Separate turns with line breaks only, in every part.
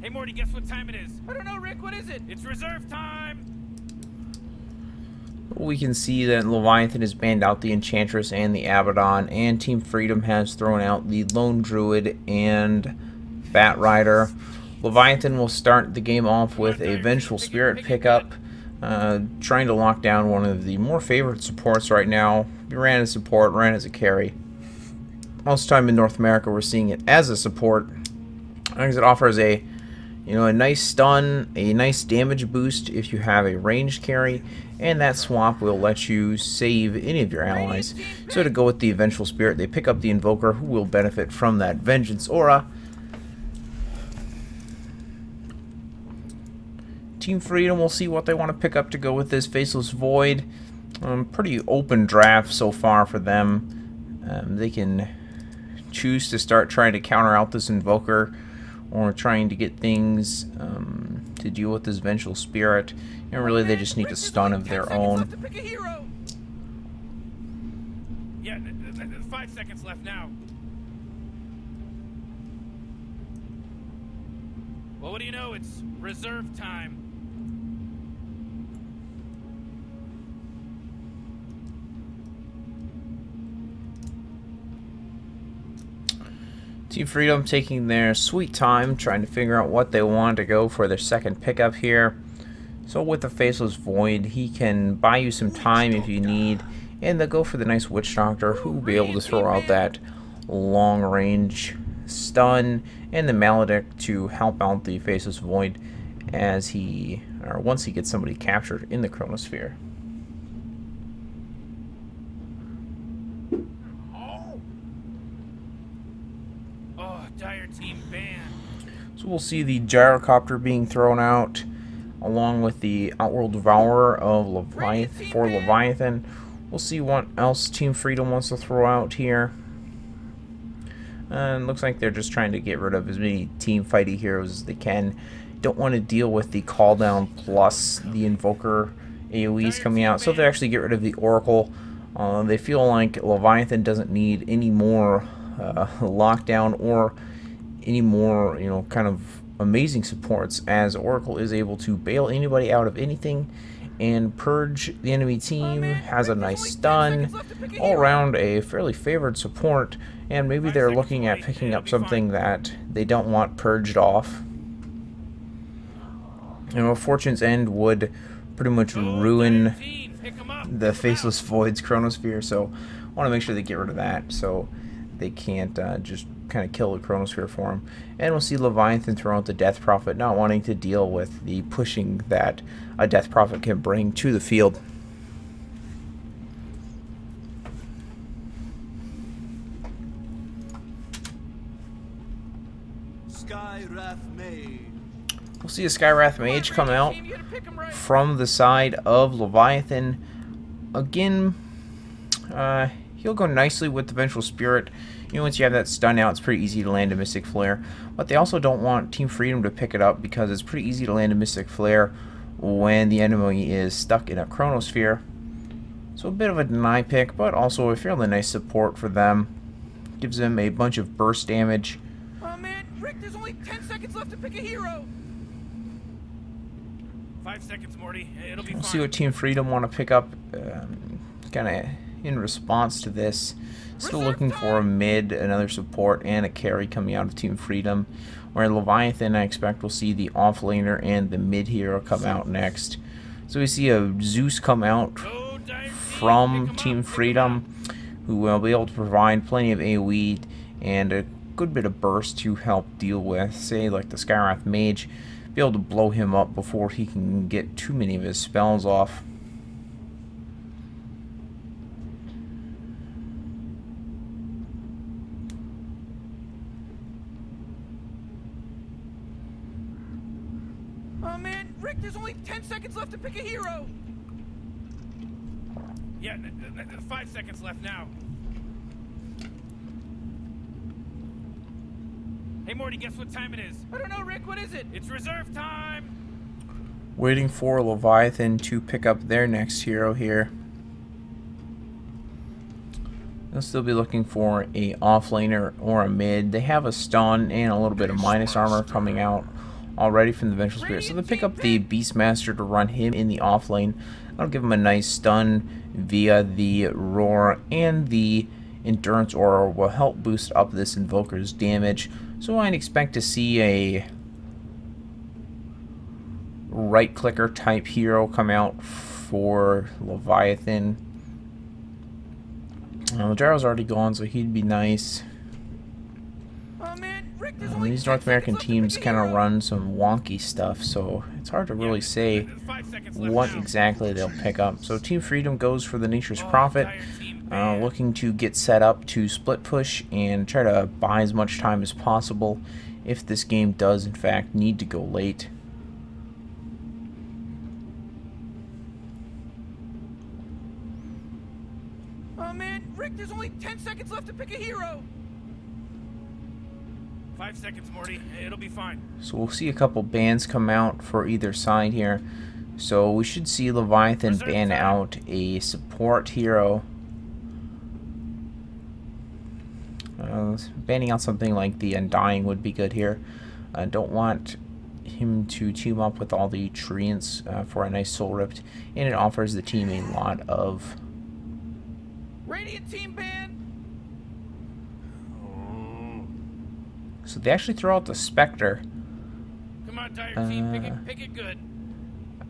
Hey Morty, guess what time it is? I don't know, Rick, what is it? It's reserve time!
We can see that Leviathan has banned out the Enchantress and the Abaddon, and Team Freedom has thrown out the Lone Druid and Bat Rider. Leviathan will start the game off with a Vengeful Spirit pickup, trying to lock down one of the more favorite supports right now. He ran as support, ran as a carry. Most of the time in North America, we're seeing it as a support, because it offers a nice stun, a nice damage boost if you have a ranged carry, and that swap will let you save any of your allies. So to go with the Vengeful Spirit, they pick up the Invoker, who will benefit from that Vengeance aura. Team Freedom will see what they want to pick up to go with this Faceless Void. Pretty open draft so far for them. They can choose to start trying to counter out this Invoker, or trying to get things to deal with this Vengeful Spirit. And really, they just need a stun of their own.
Yeah, 5 seconds left now. Well, what do you know? It's reserve time.
Team Freedom taking their sweet time, trying to figure out what they want to go for their second pickup here. So with the Faceless Void, he can buy you some time if you need, and they'll go for the nice Witch Doctor, who will be able to throw out that long range stun, and the Maledict to help out the Faceless Void as once he gets somebody captured in the Chronosphere.
Dire team ban.
So we'll see the Gyrocopter being thrown out, along with the Outworld Devourer of Leviathan. We'll see what else Team Freedom wants to throw out here. And looks like they're just trying to get rid of as many team fighty heroes as they can. Don't want to deal with the call down plus the Invoker AoEs coming out, so they actually get rid of the Oracle. They feel like Leviathan doesn't need any more lockdown or any more kind of amazing supports, as Oracle is able to bail anybody out of anything and purge the enemy team. Has a nice stun, all around a fairly favored support, and maybe they're looking at picking up something that they don't want purged off. Fortune's End would pretty much ruin the Faceless Void's Chronosphere, so I want to make sure they get rid of that so they can't just kind of kill the Chronosphere for him. And we'll see Leviathan throw out the Death Prophet, not wanting to deal with the pushing that a Death Prophet can bring to the field. We'll see a Skywrath Mage come out from the side of Leviathan. Again, he'll go nicely with the Vengeful Spirit. Once you have that stun out, it's pretty easy to land a Mystic Flare. But they also don't want Team Freedom to pick it up, because it's pretty easy to land a Mystic Flare when the enemy is stuck in a Chronosphere. So a bit of a deny pick, but also a fairly nice support for them. Gives them a bunch of burst damage.
Oh man, Rick, there's only 10 seconds left to pick a hero. 5 seconds, Morty. It'll be fine.
We'll see what Team Freedom want to pick up kind of in response to this. Still looking for a mid, another support, and a carry coming out of Team Freedom. Where Leviathan, I expect we'll see the offlaner and the mid hero come out next. So we see a Zeus come out from Team Freedom, who will be able to provide plenty of AoE and a good bit of burst to help deal with, say, like the Skywrath Mage. Be able to blow him up before he can get too many of his spells off.
Oh man, Rick, there's only 10 seconds left to pick a hero. Yeah, 5 seconds left now. Hey Morty, guess what time it is? I don't know, Rick, what is it? It's reserve time!
Waiting for Leviathan to pick up their next hero here. They'll still be looking for a offlaner or a mid. They have a stun and a little bit of minus armor coming out, already from the Vengeful Spirit. So they'll pick up the Beastmaster to run him in the off lane. That'll give him a nice stun via the Roar, and the Endurance Aura will help boost up this Invoker's damage. So I'd expect to see a right-clicker type hero come out for Leviathan. Gyro's already gone, so he'd be nice. These North American teams kind of run some wonky stuff, so it's hard to really say what exactly they'll pick up. So Team Freedom goes for the Nature's Prophet, looking to get set up to split push and try to buy as much time as possible if this game does in fact need to go late.
Oh man, Rick, there's only 10 seconds left to pick a hero. 5 seconds, Morty. It'll be fine.
So we'll see a couple bans come out for either side here. So we should see Leviathan ban out a support hero. Banning out something like the Undying would be good here. I don't want him to team up with all the Treants for a nice Soul Ripped, and it offers the team a lot of...
Radiant team ban.
So they actually throw out the Spectre.
Come on, Dire team, pick it good.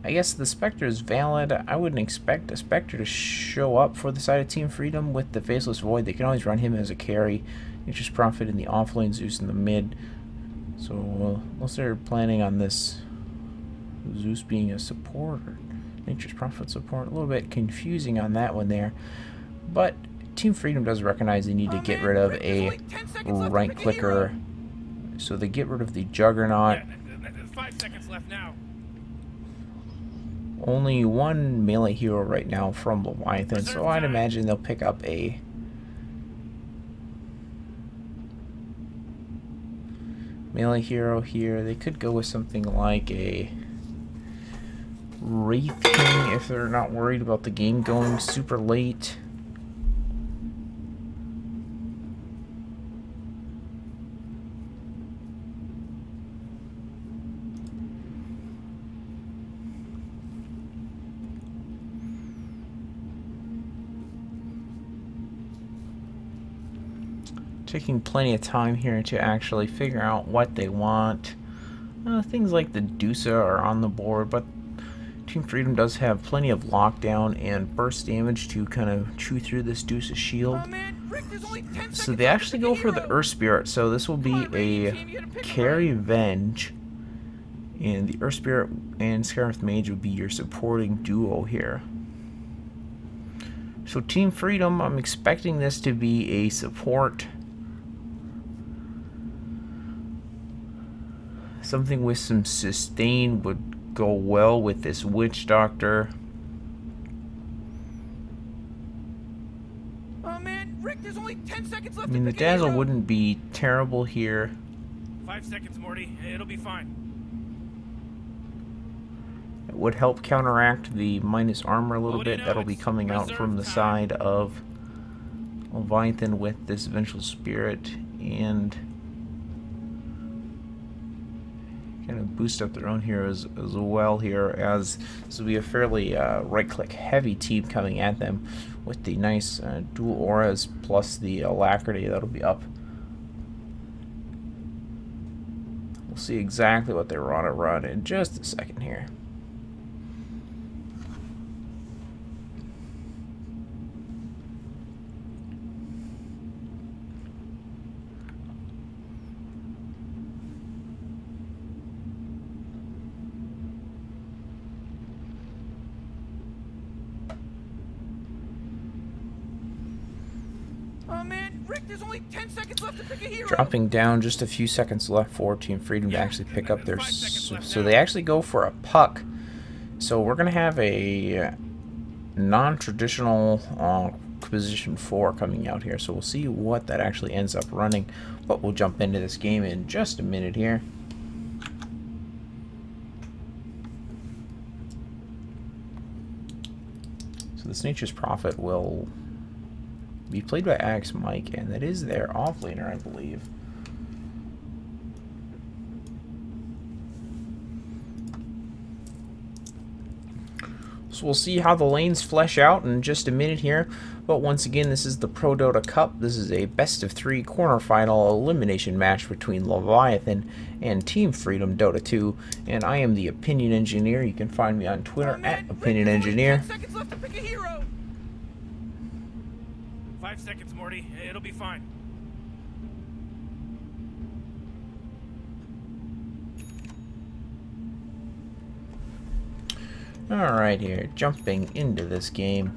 I guess the Spectre is valid. I wouldn't expect a Spectre to show up for the side of Team Freedom with the Faceless Void. They can always run him as a carry. Nature's Prophet in the offlane, Zeus in the mid. So unless they're planning on this Zeus being a support or Nature's Prophet support, a little bit confusing on that one there. But Team Freedom does recognize they need to get rid of a right clicker. So they get rid of the Juggernaut.
Yeah, 5 seconds left now.
Only one melee hero right now from Leviathan, so I'd imagine they'll pick up a melee hero here. They could go with something like a Wraith King if they're not worried about the game going super late. Taking plenty of time here to actually figure out what they want. Things like the Dusa are on the board, but Team Freedom does have plenty of lockdown and burst damage to kind of chew through this Dusa shield.
Oh, man. Rick,
so they actually go for the Earth Spirit, so this will be a carry Venge, and the Earth Spirit and Scarif Mage would be your supporting duo here. So Team Freedom, I'm expecting this to be a support. Something with some sustain would go well with this Witch Doctor.
Oh man, Rick, there's only 10 seconds left.
I mean, the Dazzle wouldn't be terrible here.
5 seconds, Morty. It'll be fine.
It would help counteract the minus armor a little bit. That'll be coming out from the side of Leviathan with this Vengeful Spirit, and kind of boost up their own heroes as well here, as this will be a fairly right-click heavy team coming at them with the nice dual auras plus the alacrity that'll be up. We'll see exactly what they want to run in just a second here.
Oh man, Rick, there's only 10 seconds left to pick a hero.
Dropping down, just a few seconds left for Team Freedom to actually pick up their... So they actually go for a puck. So we're going to have a non-traditional position 4 coming out here. So we'll see what that actually ends up running. But we'll jump into this game in just a minute here. So this Nature's Prophet will be played by Axe Mike, and that is their offlaner, I believe. So we'll see how the lanes flesh out in just a minute here. But once again, this is the Prodota Cup. This is a best-of-3 quarterfinal elimination match between Leviathan and Team Freedom Dota 2. And I am the Opinion Engineer. You can find me on Twitter at Opinion Engineer.
10 seconds left to pick a hero. 5 seconds, Morty. It'll be fine.
Alright here, jumping into this game.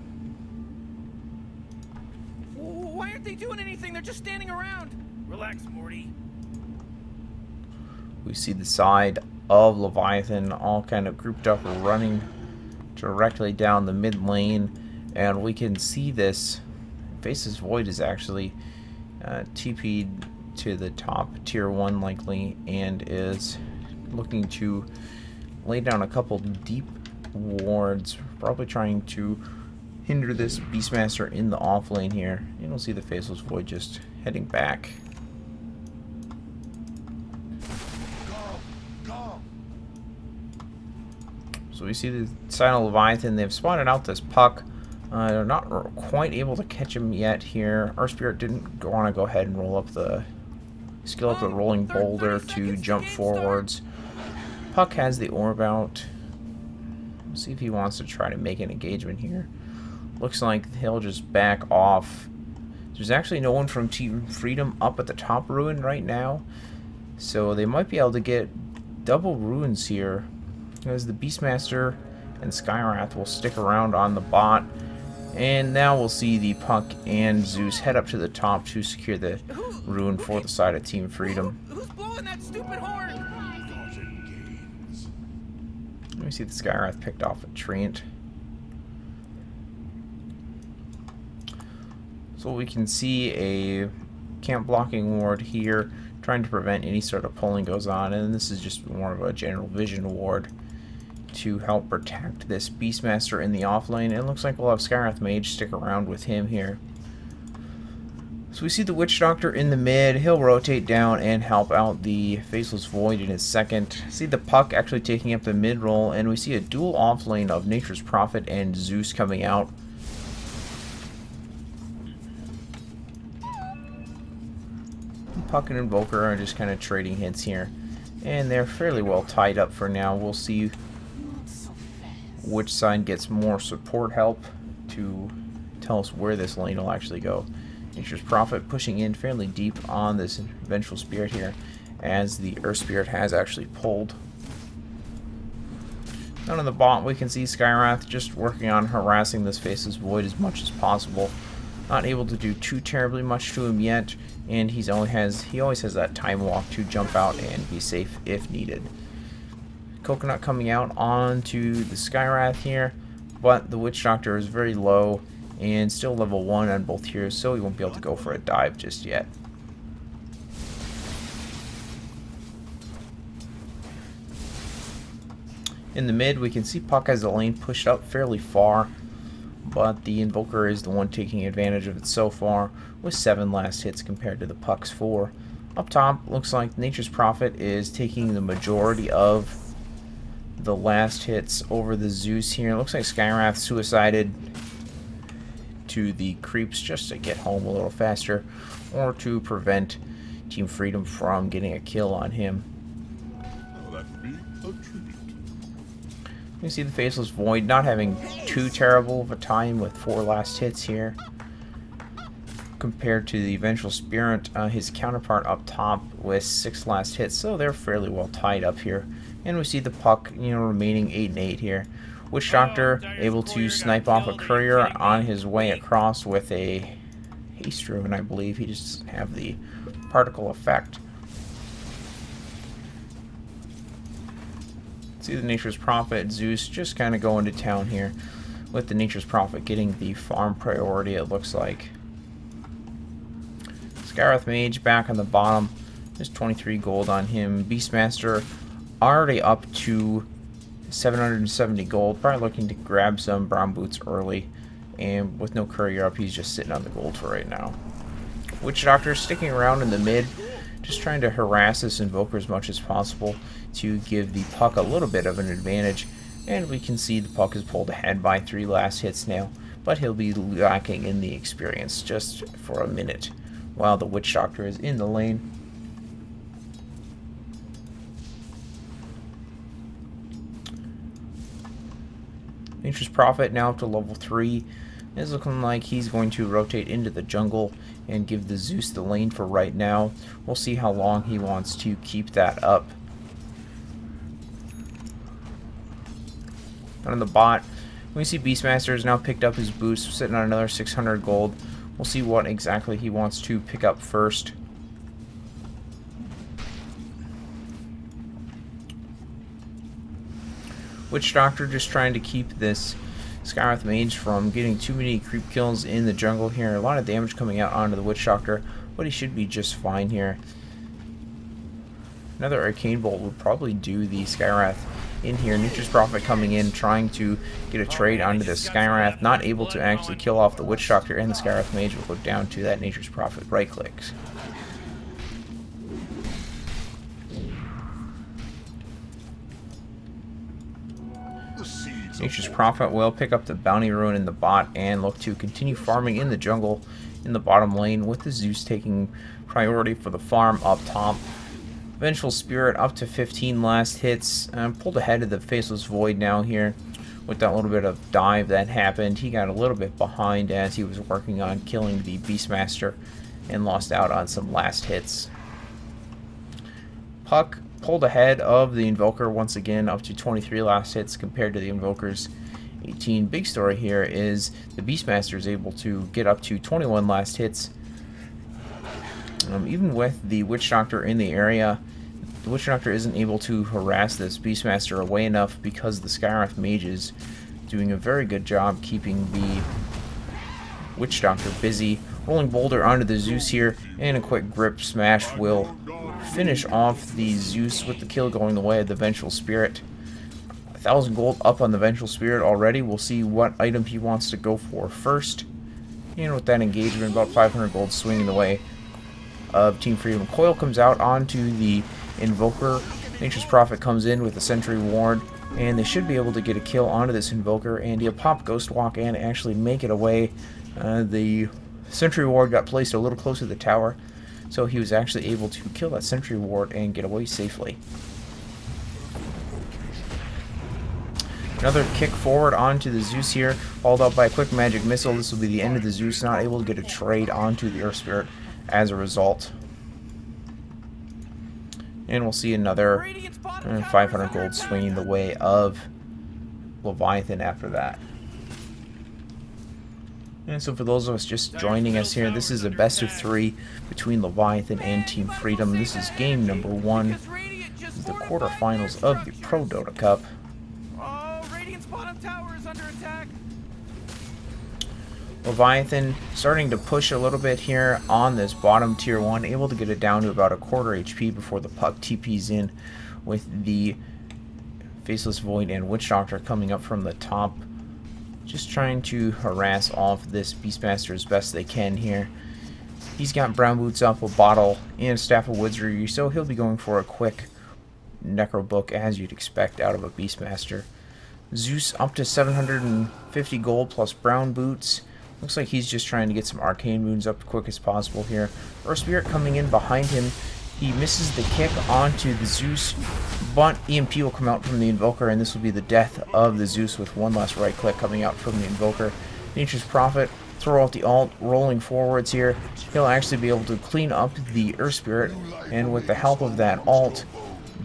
Why aren't they doing anything? They're just standing around. Relax, Morty.
We see the side of Leviathan all kind of grouped up, running directly down the mid lane. And we can see this. Faceless Void is actually TP'd to the top, tier 1 likely, and is looking to lay down a couple deep wards, probably trying to hinder this Beastmaster in the off lane here. And we'll see the Faceless Void just heading back. So we see the side of Leviathan. They've spotted out this puck. They're not quite able to catch him yet here. Our Spirit didn't want to go ahead and roll up the skill up the rolling boulder to jump forwards. Puck has the orb out. Let's see if he wants to try to make an engagement here. Looks like he'll just back off. There's actually no one from Team Freedom up at the top ruin right now, so they might be able to get double ruins here, as the Beastmaster and Skywrath will stick around on the bot. And now we'll see the Puck and Zeus head up to the top to secure the ruin for the side of Team Freedom.
Who's blowing that stupid horn?
Let me see the Skywrath picked off a Treant. So we can see a camp blocking ward here, trying to prevent any sort of pulling goes on, and this is just more of a general vision ward to help protect this Beastmaster in the offlane. And it looks like we'll have Skywrath Mage stick around with him here. So we see the Witch Doctor in the mid. He'll rotate down and help out the Faceless Void in his second. See the Puck actually taking up the mid role, and we see a dual offlane of Nature's Prophet and Zeus coming out. Puck and Invoker are just kind of trading hits here, and they're fairly well tied up for now. We'll see which side gets more support help to tell us where this lane will actually go. Nature's Prophet pushing in fairly deep on this Vengeful Spirit here, as the Earth Spirit has actually pulled. Down on the bot, we can see Skywrath just working on harassing this Faceless Void as much as possible. Not able to do too terribly much to him yet, and he always has that time walk to jump out and be safe if needed. Coconut coming out onto the Skywrath here, but the Witch Doctor is very low and still level 1 on both heroes, so he won't be able to go for a dive just yet. In the mid, we can see Puck has the lane pushed up fairly far, but the Invoker is the one taking advantage of it so far, with 7 last hits compared to the Puck's 4. Up top, looks like Nature's Prophet is taking the majority of the last hits over the Zeus here. Looks like Skywrath suicided to the creeps just to get home a little faster, or to prevent Team Freedom from getting a kill on him. You see the Faceless Void not having too terrible of a time with 4 last hits here compared to the Vengeful Spirit, his counterpart up top with 6 last hits, so they're fairly well tied up here. And we see the Puck, remaining 8 and 8 here. Witch Doctor able to snipe off a courier on his way across with a haste rune, I believe. He just doesn't have the particle effect. See the Nature's Prophet, Zeus just kind of going to town here, with the Nature's Prophet getting the farm priority, it looks like. Skywrath Mage back on the bottom, just 23 gold on him. Beastmaster already up to 770 gold, probably looking to grab some brown boots early, and with no courier up, he's just sitting on the gold for right now. Witch Doctor sticking around in the mid, just trying to harass this Invoker as much as possible to give the Puck a little bit of an advantage, And we can see the puck is pulled ahead by 3 last hits now, but he'll be lacking in the experience just for a minute while the Witch Doctor is in the lane. Nature's Prophet now up to level 3. It's looking like he's going to rotate into the jungle and give the Zeus the lane for right now. We'll see how long he wants to keep that up. On the bot, we see Beastmaster has now picked up his boost, sitting on another 600 gold. We'll see what exactly he wants to pick up first. Witch Doctor just trying to keep this Skywrath Mage from getting too many creep kills in the jungle here. A lot of damage coming out onto the Witch Doctor, but he should be just fine here. Another Arcane Bolt would probably do the Skywrath in here. Nature's Prophet coming in, trying to get a trade onto the Skywrath, not able to actually kill off the Witch Doctor, and the Skywrath Mage will go down to that Nature's Prophet right clicks. Nature's Prophet will pick up the Bounty Rune in the bot and look to continue farming in the jungle in the bottom lane, with the Zeus taking priority for the farm up top. Vengeful Spirit up to 15 last hits, pulled ahead of the Faceless Void now here with that little bit of dive that happened. He got a little bit behind as he was working on killing the Beastmaster and lost out on some last hits. Puck pulled ahead of the Invoker once again, up to 23 last hits compared to the Invoker's 18. Big story here is the Beastmaster is able to get up to 21 last hits. Even with the Witch Doctor in the area, the Witch Doctor isn't able to harass this Beastmaster away enough because the Skywrath Mage is doing a very good job keeping the Witch Doctor busy. Rolling Boulder onto the Zeus here, and a quick grip smash will finish off the Zeus with the kill going the way of the Vengeful Spirit. 1,000 gold up on the Vengeful Spirit already. We'll see what item he wants to go for first. And with that engagement, about 500 gold swinging the way of Team Freedom. Coil comes out onto the Invoker. Nature's Prophet comes in with the Sentry Ward, and they should be able to get a kill onto this Invoker, and he'll pop Ghost Walk and actually make it away. The Sentry Ward got placed a little closer to the tower, so he was actually able to kill that Sentry Ward and get away safely. Another kick forward onto the Zeus here, followed up by a quick magic missile. This will be the end of the Zeus, not able to get a trade onto the Earth Spirit as a result. And we'll see another 500 gold swinging the way of Leviathan after that. And so for those of us just joining us here, this is a best of 3 between Leviathan and Team Freedom. This is game number 1 of the quarterfinals of the Prodota Cup. Leviathan starting to push a little bit here on this bottom tier 1, able to get it down to about a quarter HP before the puck TPs in, with the Faceless Void and Witch Doctor coming up from the top, just trying to harass off this Beastmaster as best they can here. He's got Brown Boots up, a bottle, and a Staff of Wizardry, so he'll be going for a quick Necro Book as you'd expect out of a Beastmaster. Zeus up to 750 gold plus Brown Boots. Looks like he's just trying to get some Arcane Moons up as quick as possible here. Earth Spirit coming in behind him. He misses the kick onto the Zeus, but EMP will come out from the Invoker, and this will be the death of the Zeus with one last right click coming out from the Invoker. Nature's Prophet, throw out the ult, rolling forwards here. He'll actually be able to clean up the Earth Spirit, and with the help of that ult,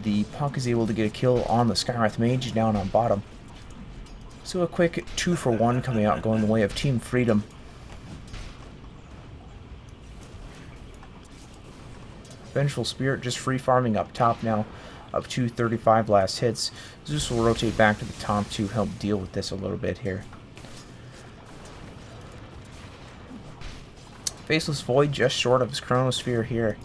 the puck is able to get a kill on the Skywrath Mage down on bottom. So a quick 2-for-1 coming out, going the way of Team Freedom. Vengeful Spirit just free farming up top now, up to 35 last hits. Zeus will rotate back to the top to help deal with this a little bit here. Faceless Void just short of his Chronosphere here.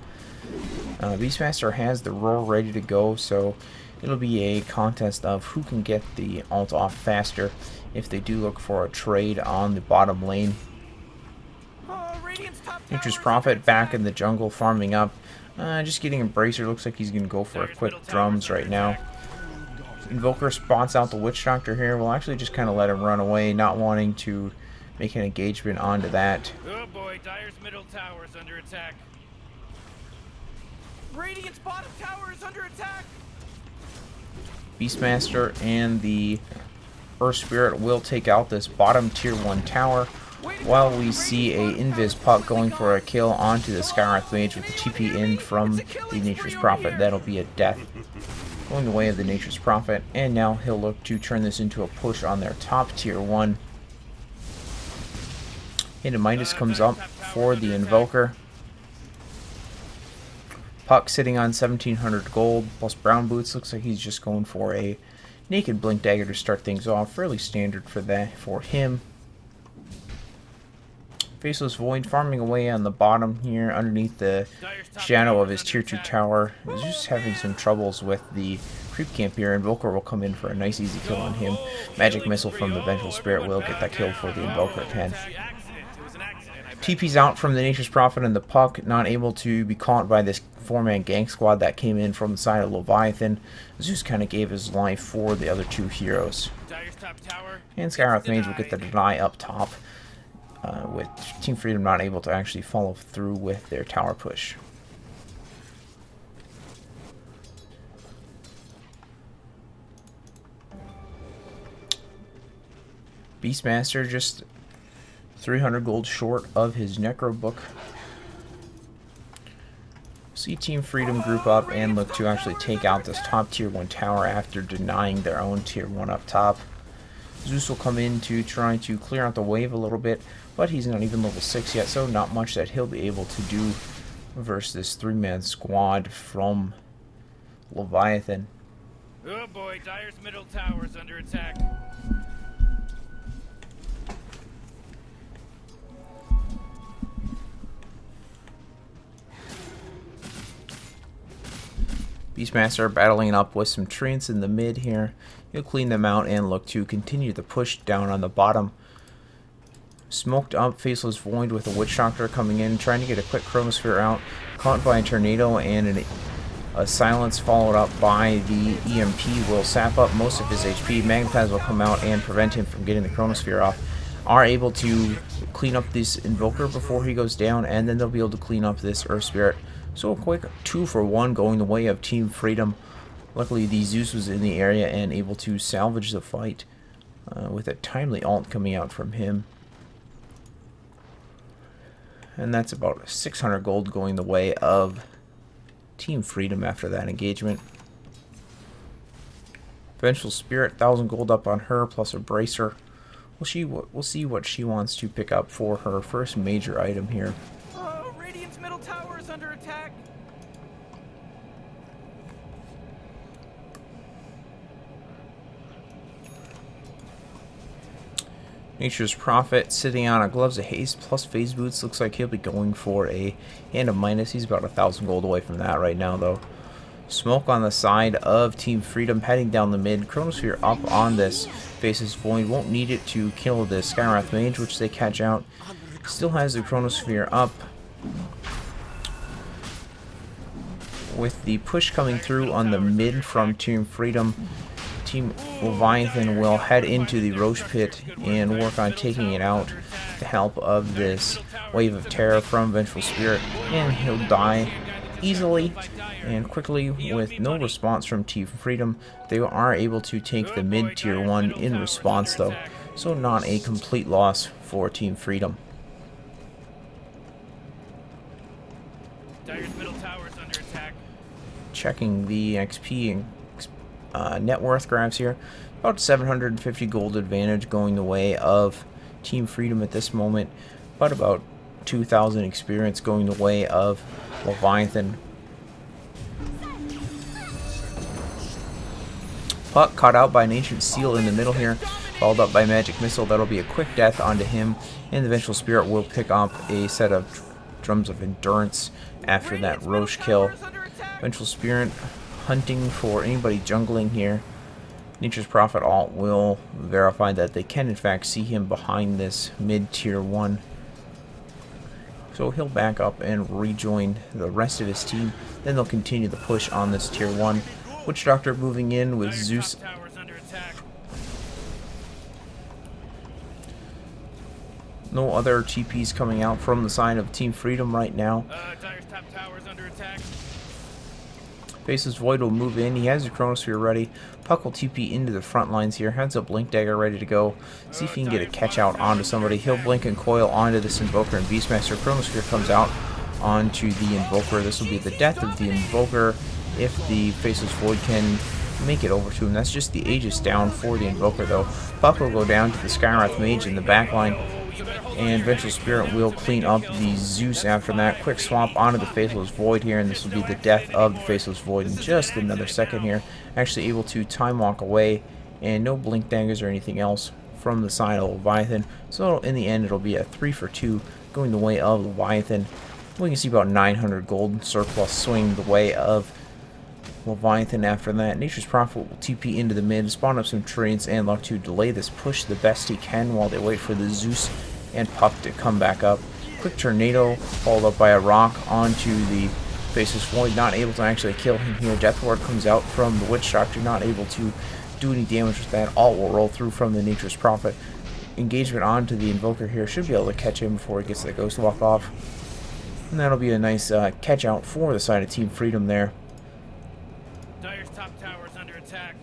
Beastmaster has the roar ready to go, so it'll be a contest of who can get the ult off faster if they do look for a trade on the bottom lane. Nature's Prophet back in the jungle farming up. Just getting Embracer. Looks like he's going to go for a quick drums right now. Invoker spots out the Witch Doctor here. We'll actually just kind of let him run away, not wanting to make an engagement onto that.
Oh boy, Dire's middle tower is under attack. Radiant's bottom tower is under attack.
Beastmaster and the Earth Spirit will take out this bottom tier 1 tower, while we see a Invis Puck going for a kill onto the Skywrath Mage with the TP in from the Nature's Prophet. That'll be a death going the way of the Nature's Prophet, and now he'll look to turn this into a push on their top tier 1. And a Midas comes up for the Invoker. Puck sitting on 1700 gold plus brown boots. Looks like he's just going for a naked blink dagger to start things off. Fairly standard for that for him. Faceless Void farming away on the bottom here underneath the shadow of his tier 2 tower. He's just having some troubles with the creep camp here. Invoker will come in for a nice easy kill on him. Magic Missile from the Vengeful Spirit will get that kill for the Invoker again. TP's out from the Nature's Prophet and the Puck, not able to be caught by this 4-man gang squad that came in from the side of Leviathan. Zeus kind of gave his life for the other 2 heroes. And Skywrath Mage will get the deny up top, with Team Freedom not able to actually follow through with their tower push. Beastmaster just 300 gold short of his Necro Book. See Team Freedom group up and look to actually take out this top tier 1 tower after denying their own tier 1 up top. Zeus will come in to try to clear out the wave a little bit, but he's not even level 6 yet, so not much that he'll be able to do versus this 3-man squad from Leviathan.
Oh boy, Dire's middle tower is under attack.
Beastmaster battling up with some treants in the mid here. He'll clean them out and look to continue the push down on the bottom. Smoked up Faceless Void with a Witch Doctor coming in, trying to get a quick Chronosphere out. Caught by a Tornado and a Silence followed up by the EMP will sap up most of his HP. Magnetize will come out and prevent him from getting the Chronosphere off. Are able to clean up this Invoker before he goes down, and then they'll be able to clean up this Earth Spirit. So a quick 2-for-1 going the way of Team Freedom. Luckily the Zeus was in the area and able to salvage the fight with a timely ult coming out from him. And that's about 600 gold going the way of Team Freedom after that engagement. Vengeful Spirit, 1000 gold up on her plus a bracer. We'll see what she wants to pick up for her first major item here.
Radiant's middle tower is under attack.
Nature's Prophet sitting on a Gloves of Haste plus Phase Boots. Looks like he'll be going for a Hand of Midas. He's about 1000 gold away from that right now though. Smoke on the side of Team Freedom heading down the mid. Chronosphere up on this Faceless Void. Won't need it to kill the Skywrath Mage, which they catch out. Still has the Chronosphere up. With the push coming through on the mid from Team Freedom, Team Leviathan will head into the Roche Pit and work on taking it out with the help of this Wave of Terror from Vengeful Spirit, and he'll die easily and quickly with no response from Team Freedom. They are able to take the mid tier 1 in response though, so not a complete loss for Team Freedom.
Dire's middle tower is under attack.
Checking the XP and net worth graphs here. About 750 gold advantage going the way of Team Freedom at this moment, but about 2,000 experience going the way of Leviathan. Puck caught out by an Ancient Seal in the middle here, followed up by Magic Missile. That'll be a quick death onto him, and the Vengeful Spirit will pick up a set of Drums of Endurance after that Roche kill. Vengeful Spirit hunting for anybody jungling here. Nature's Prophet ult will verify that they can in fact see him behind this mid tier 1. So he'll back up and rejoin the rest of his team. Then they'll continue the push on this tier 1 Witch Doctor moving in with
Dire's
Zeus.
top tower's under attack.
No other TPs coming out from the side of Team Freedom right now.
Dire's top tower's under attack.
Faceless Void will move in. He has his Chronosphere ready. Puck will TP into the front lines here. Heads up Blink Dagger ready to go. See if he can get a catch out onto somebody. He'll blink and coil onto this Invoker and Beastmaster. Chronosphere comes out onto the Invoker. This will be the death of the Invoker if the Faceless Void can make it over to him. That's just the Aegis down for the Invoker though. Puck will go down to the Skywrath Mage in the back line. And Vengeful Spirit will clean up the Zeus after that. Quick swap onto the Faceless Void here, and this will be the death of the Faceless Void in just another second here. Actually able to time walk away, and no blink daggers or anything else from the side of Leviathan. So in the end, it'll be a 3 for 2 going the way of Leviathan. We can see about 900 gold surplus swing the way of Leviathan after that. Nature's Prophet will TP into the mid, spawn up some trades, and look to delay this push the best he can while they wait for the Zeus and Puck to come back up. Quick Tornado followed up by a rock onto the Faceless Void, not able to actually kill him here. Death Ward comes out from the Witch Doctor, not able to do any damage with that. Alt will roll through from the Nature's Prophet. Engagement onto the Invoker here, should be able to catch him before he gets the Ghost Walk off. And that'll be a nice catch out for the side of Team Freedom there.
Dire's top tower's under attack.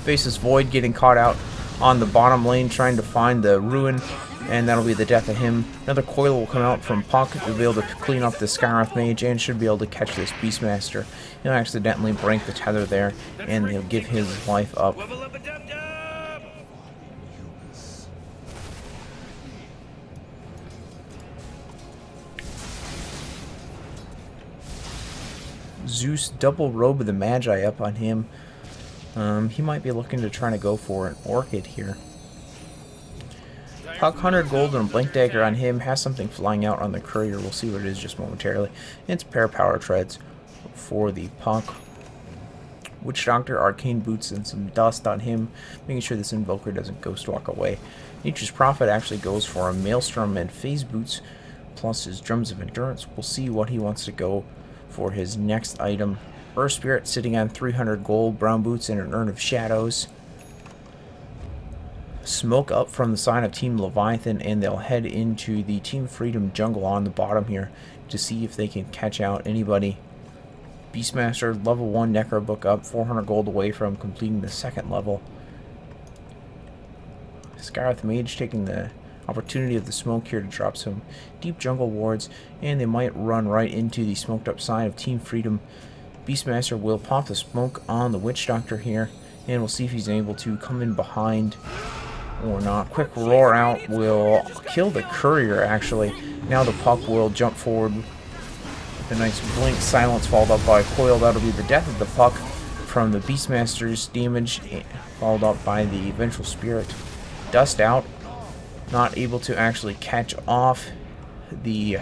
Faceless Void getting caught out on the bottom lane trying to find the Ruin, and that'll be the death of him. Another coil will come out from Puck. He'll be able to clean up the Skywrath Mage and should be able to catch this Beastmaster. He'll accidentally break the tether there, and he'll give his life up. Zeus double robe of the Magi up on him. He might be looking to try to go for an Orchid here. Puck 100 gold and a Blink Dagger on him. Has something flying out on the Courier. We'll see what it is just momentarily. It's pair Power Treads for the Puck. Witch Doctor, Arcane Boots, and some dust on him, making sure this Invoker doesn't Ghost Walk away. Nature's Prophet actually goes for a Maelstrom and Phase Boots, plus his Drums of Endurance. We'll see what he wants to go for his next item. Earth Spirit sitting on 300 gold, Brown Boots, and an Urn of Shadows. Smoke up from the side of Team Leviathan, and they'll head into the Team Freedom jungle on the bottom here to see if they can catch out anybody. Beastmaster, level 1 Necro Book up, 400 gold away from completing the second level. Skywrath Mage taking the opportunity of the smoke here to drop some deep jungle wards, and they might run right into the smoked up side of Team Freedom. Beastmaster will pop the smoke on the Witch Doctor here, and we'll see if he's able to come in behind or not. Quick roar out will kill the Courier actually. Now the Puck will jump forward with a nice blink. Silence followed up by a coil. That'll be the death of the Puck from the Beastmaster's damage, followed up by the Vengeful Spirit. Dust out. Not able to actually catch off the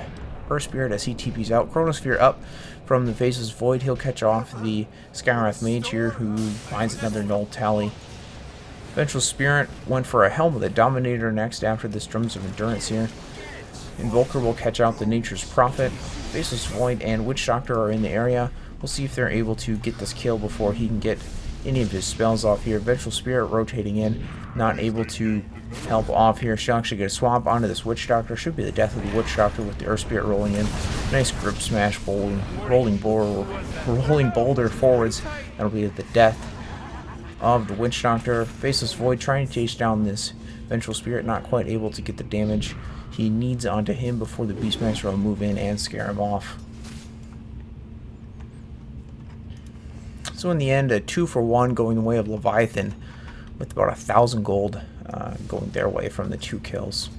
Earth Spirit as he TPs out. Chronosphere up from the Faceless Void. He'll catch off the Skywrath Mage here, who finds another null tally. Vengeful Spirit went for a Helm with a Dominator next after this Drums of Endurance here. Invoker will catch out the Nature's Prophet. Faceless Void and Witch Doctor are in the area. We'll see if they're able to get this kill before he can get any of his spells off here. Vengeful Spirit rotating in, not able to help off here. She'll actually get a swap onto this Witch Doctor. Should be the death of the Witch Doctor with the Earth Spirit rolling in. Nice grip smash, rolling boulder forwards. That'll be the death of the Witch Doctor. Faceless Void trying to chase down this Vengeful Spirit, not quite able to get the damage he needs onto him before the Beastmaster will move in and scare him off. So in the end, a 2 for 1 going the way of Leviathan, with about 1,000 gold going their way from the 2 kills.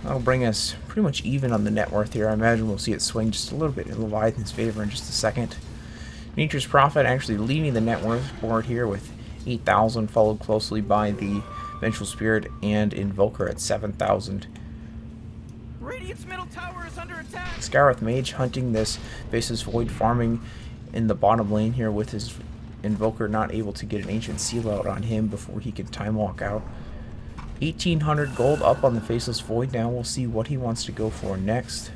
That'll bring us pretty much even on the net worth here. I imagine we'll see it swing just a little bit in Leviathan's favor in just a second. Nature's Prophet actually leading the net worth board here with 8,000, followed closely by the Vengeful Spirit and Invoker at 7,000.
Radiant's middle tower is under attack.
Skywrath Mage hunting this Faceless Void, farming in the bottom lane here with his Invoker, not able to get an Ancient Seal out on him before he can time walk out. 1,800 gold up on the Faceless Void. Now we'll see what he wants to go for next.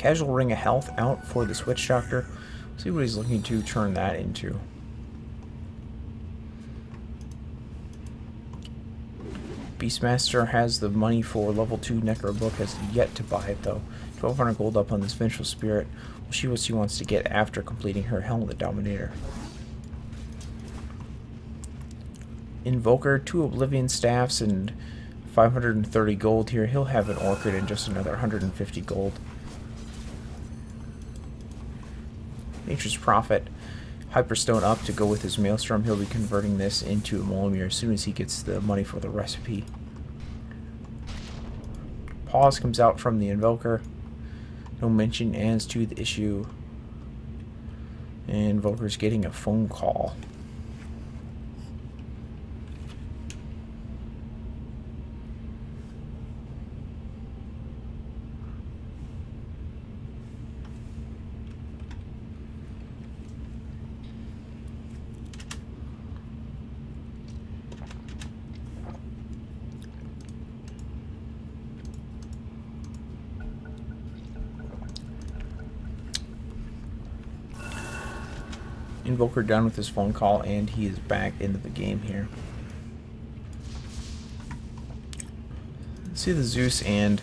casual ring of health out for this Witch Doctor. See what he's looking to turn that into. Beastmaster has the money for level 2 Necro Book, has yet to buy it though. 1200 gold up on this Vengeful Spirit. We'll see what she wants to get after completing her Hell of the Dominator. Invoker, 2 Oblivion Staffs and 530 gold here. He'll have an Orchid and just another 150 gold. Nature's Prophet, Hyperstone up to go with his Maelstrom. He'll be converting this into a Molomir as soon as he gets the money for the recipe. Pause comes out from the Invoker. No mention as to the issue. And Invoker's getting a phone call. Invoker done with his phone call, and he is back into the game here. See the Zeus and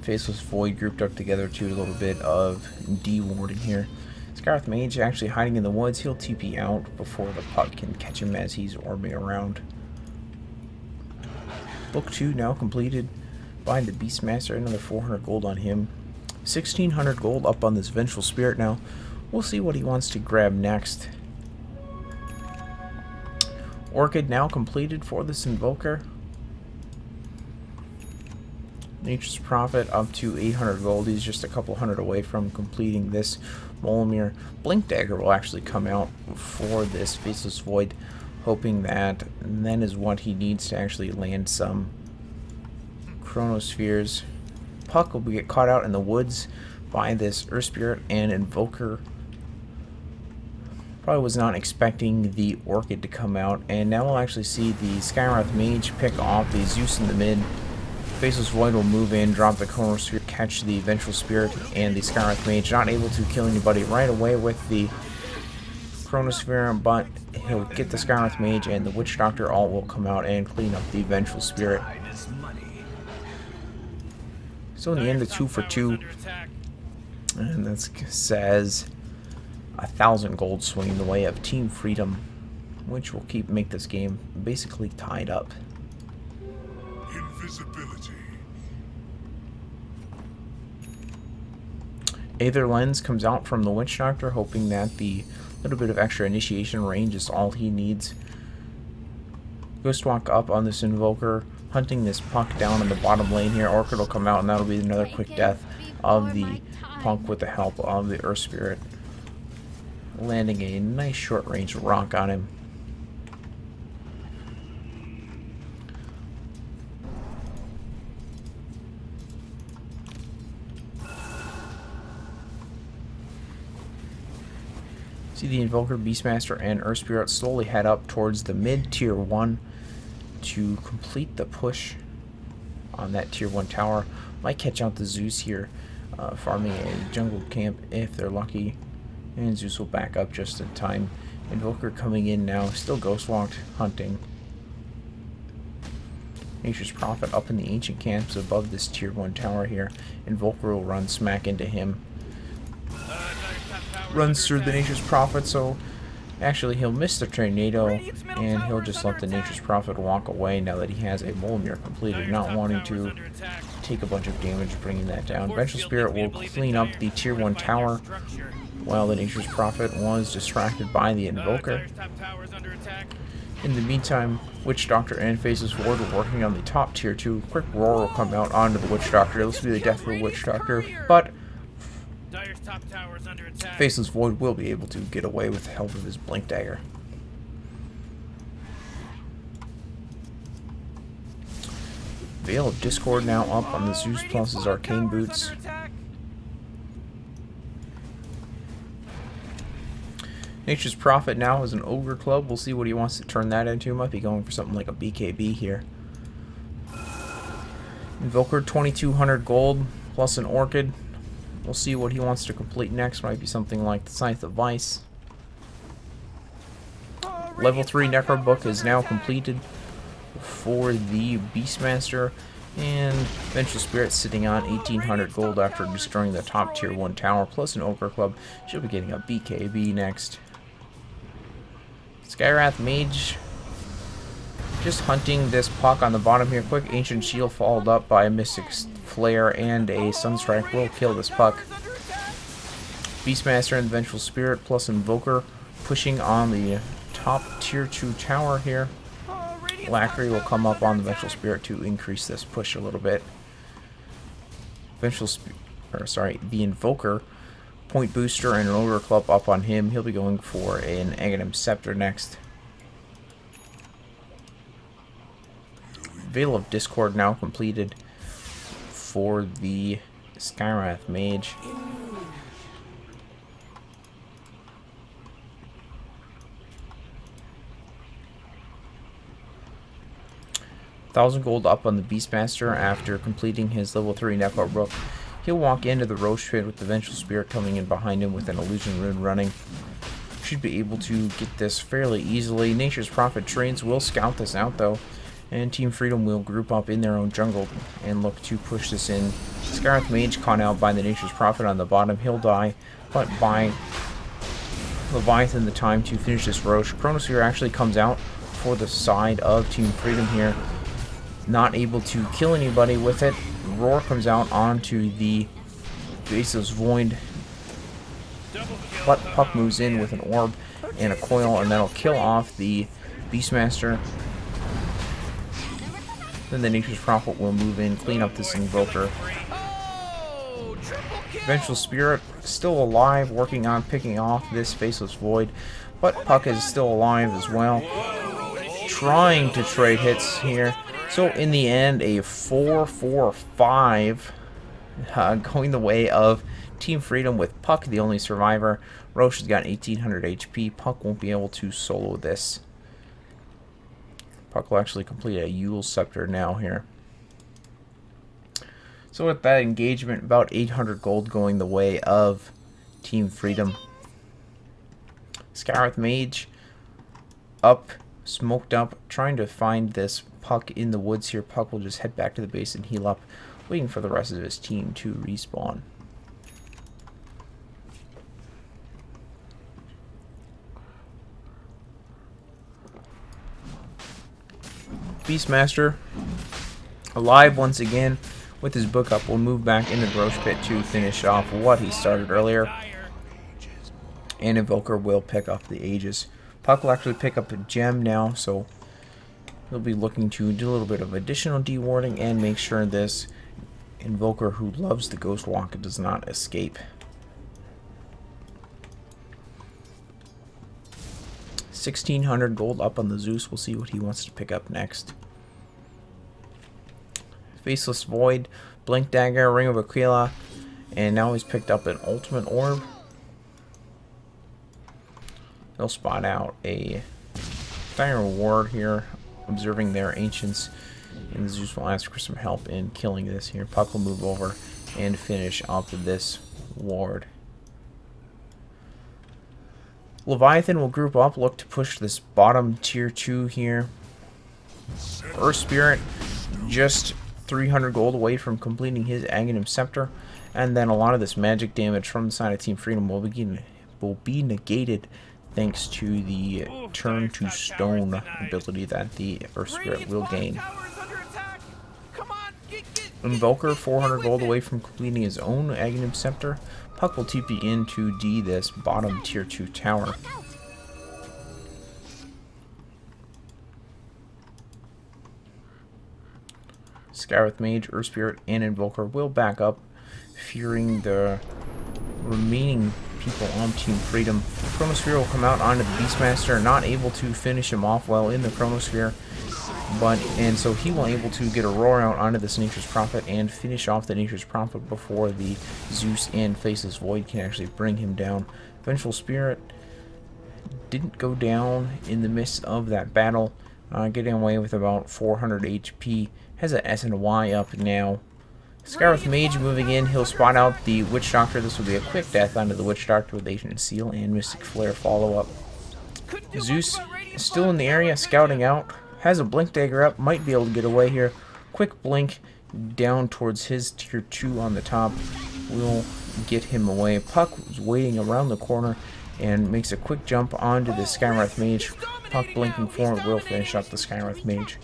Faceless Void grouped up together to a little bit of D-warding here. Scarlet Mage actually hiding in the woods. He'll TP out before the puck can catch him as he's orbiting around. Book 2 now completed by the Beastmaster. Another 400 gold on him. 1600 gold up on this Vengeful Spirit now. We'll see what he wants to grab next. Orchid now completed for this Invoker. Nature's Prophet up to 800 gold. He's just a couple hundred away from completing this Molomir. Blink Dagger will actually come out for this Faceless Void, hoping that then is what he needs to actually land some Chronospheres. Puck will get caught out in the woods by this Earth Spirit, and Invoker probably was not expecting the Orchid to come out, and now we'll actually see the Skywrath Mage pick off the Zeus in the mid. Faceless Void will move in, drop the Chronosphere, catch the Vengeful Spirit, and the Skywrath Mage not able to kill anybody right away with the Chronosphere, but he'll get the Skywrath Mage, and the Witch Doctor all will come out and clean up the Vengeful Spirit. So in the end, a 2 for 2, and that says 1,000 gold swinging the way of Team Freedom, which will make this game basically tied up.
Invisibility.
Aether Lens comes out from the Witch Doctor, hoping that the little bit of extra initiation range is all he needs. Ghostwalk up on this Invoker, hunting this Puck down in the bottom lane here. Orchid will come out, and that'll be another quick death of the Punk with the help of the Earth Spirit, landing a nice short-range rock on him. See the Invoker, Beastmaster, and Earth Spirit slowly head up towards the mid-tier 1 to complete the push on that tier 1 tower. Might catch out the Zeus here, farming a jungle camp if they're lucky. And Zeus will back up just in time. Invoker coming in now, still Ghostwalked, hunting. Nature's Prophet up in the ancient camps above this tier 1 tower here. Invoker will run smack into him. Runs through the Nature's Prophet, so actually he'll miss the tornado, and he'll just let the Nature's Prophet walk away now that he has a Molomir completed, not wanting to take a bunch of damage bringing that down. Vengeful Spirit will clean up the tier 1 tower, while the Nature's Prophet was distracted by the Invoker. In the meantime, Witch Doctor and Faceless Void are working on the top tier 2. Quick Roar will come out onto the Witch Doctor. This will be the death for Witch Doctor, but Faceless Void will be able to get away with the help of his Blink Dagger. Veil of Discord now up on the Zeus plus his Arcane Boots. Nature's Prophet now has an Ogre Club. We'll see what he wants to turn that into. Might be going for something like a BKB here. Invoker, 2,200 gold plus an Orchid. We'll see what he wants to complete next. Might be something like the Scythe of Vice. Level 3 Necro Book is now completed for the Beastmaster, and Vengeful Spirit sitting on 1800 gold after destroying the top tier 1 tower plus an Ogre Club. She'll be getting a BKB next. Skywrath Mage just hunting this Puck on the bottom here. Quick Ancient Shield followed up by a Mystic Flare and a Sunstrike will kill this Puck. Beastmaster and Vengeful Spirit plus Invoker pushing on the top tier 2 tower here. Lackery will come up on the Vengeful Spirit to increase this push a little bit. The Invoker, Point Booster, and an Ogre Club up on him. He'll be going for an Aghanim Scepter next. Veil of Discord now completed for the Skywrath Mage. 1,000 gold up on the Beastmaster after completing his level 3 Necro Rook. He'll walk into the Roche Pit with the Vengeful Spirit coming in behind him with an Illusion Rune running. Should be able to get this fairly easily. Nature's Prophet Trains will scout this out though, and Team Freedom will group up in their own jungle and look to push this in. Skywrath Mage caught out by the Nature's Prophet on the bottom. He'll die, but by Leviathan the time to finish this Roche. Chronosphere actually comes out for the side of Team Freedom here. Not able to kill anybody with it. Roar comes out onto the Baseless Void, but Puck moves in with an orb and a coil, and that'll kill off the Beastmaster. Then the Nature's Prophet will move in, clean up this Invoker. Vengeful Spirit still alive, working on picking off this Faceless Void, but Puck is still alive as well, trying to trade hits here. So in the end, a 4-4-5 going the way of Team Freedom with Puck the only survivor. Roche has got 1800 HP. Puck won't be able to solo this. Puck will actually complete a Yule Scepter now here. So with that engagement, about 800 gold going the way of Team Freedom. Skywrath Mage up, smoked up, trying to find this Puck in the woods here. Puck will just head back to the base and heal up, waiting for the rest of his team to respawn. Beastmaster alive once again with his book up. Will move back into the Roche Pit to finish off what he started earlier. And Invoker will pick up the Aegis. Puck will actually pick up a gem now, so he'll be looking to do a little bit of additional dewarding and make sure this Invoker who loves the Ghost Walk does not escape. 1600 gold up on the Zeus. We'll see what he wants to pick up next. Faceless Void, Blink Dagger, Ring of Aquila, and now he's picked up an Ultimate Orb. They'll spot out a Dire Ward here, observing their ancients, and the Zeus will ask for some help in killing this here. Puck will move over and finish off of this ward. Leviathan will group up, look to push this bottom tier 2 here. Earth Spirit just 300 gold away from completing his Aghanim Scepter, and then a lot of this magic damage from the side of Team Freedom will be negated thanks to the Turn to Stone ability that the Earth Spirit will gain. Invoker 400 gold away from completing his own Aghanim Scepter. Puck will TP in to D this bottom tier 2 tower. Skywrath Mage, Earth Spirit, and Invoker will back up, fearing the remaining people on Team Freedom. Chronosphere will come out onto the Beastmaster, not able to finish him off well in the Chronosphere, and so he will able to get a roar out onto this Nature's Prophet and finish off the Nature's Prophet before the Zeus and Faceless Void can actually bring him down. Vengeful Spirit didn't go down in the midst of that battle, getting away with about 400 HP. Has an S and a Y up now. Scarlet Mage moving in, he'll spot out the Witch Doctor. This will be a quick death onto the Witch Doctor with Ancient Seal and Mystic Flare follow-up. Zeus is still in the area, scouting out. Has a Blink Dagger up, might be able to get away here. Quick blink down towards his tier 2 on the top. Will get him away. Puck was waiting around the corner and makes a quick jump onto the Skywrath Mage. Puck blinking forward will finish up the Skywrath Mage.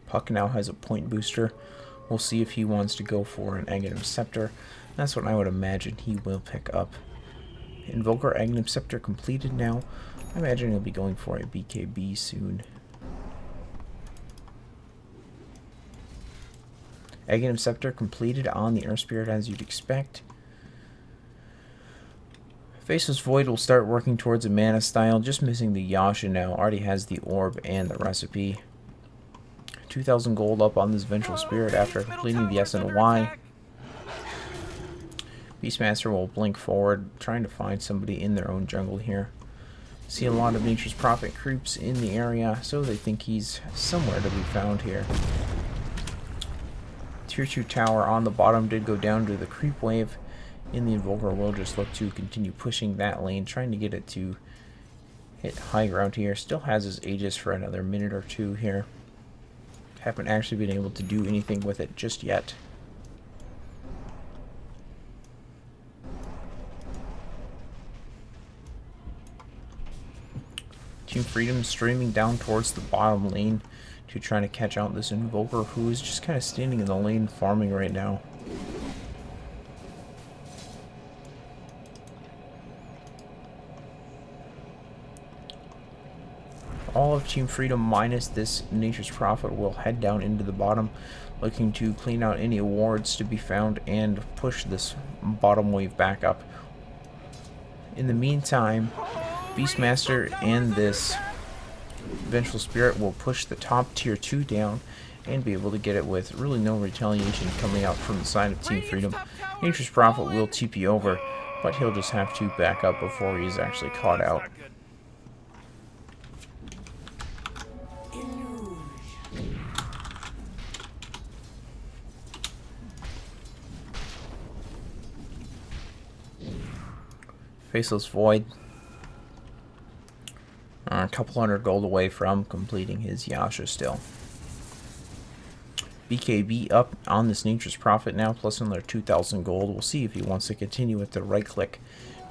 Puck now has a point booster. We'll see if he wants to go for an Aghanim Scepter. That's what I would imagine he will pick up. Invoker Aghanim Scepter completed now. I imagine he'll be going for a BKB soon. Aghanim Scepter completed on the Earth Spirit as you'd expect. Faceless Void will start working towards a mana style, just missing the Yasha now. Already has the orb and the recipe. 2,000 gold up on this Vengeful Spirit after completing the SNY. Beastmaster will blink forward, trying to find somebody in their own jungle here. See a lot of Nature's Prophet creeps in the area, so they think he's somewhere to be found here. Tier 2 tower on the bottom did go down to the creep wave. In the Invoker will just look to continue pushing that lane, trying to get it to hit high ground here. Still has his Aegis for another minute or two here. Haven't actually been able to do anything with it just yet. Team Freedom streaming down towards the bottom lane to try to catch out this Invoker who is just kind of standing in the lane farming right now. All of Team Freedom minus this Nature's Prophet will head down into the bottom, looking to clean out any awards to be found and push this bottom wave back up. In the meantime, Beastmaster and this Vengeful Spirit will push the top tier 2 down and be able to get it with really no retaliation coming out from the side of Team Freedom. Nature's Prophet will TP over, but he'll just have to back up before he's actually caught out. Faceless Void, a couple hundred gold away from completing his Yasha still. BKB up on this Nature's Prophet now, plus another 2,000 gold. We'll see if he wants to continue with the right-click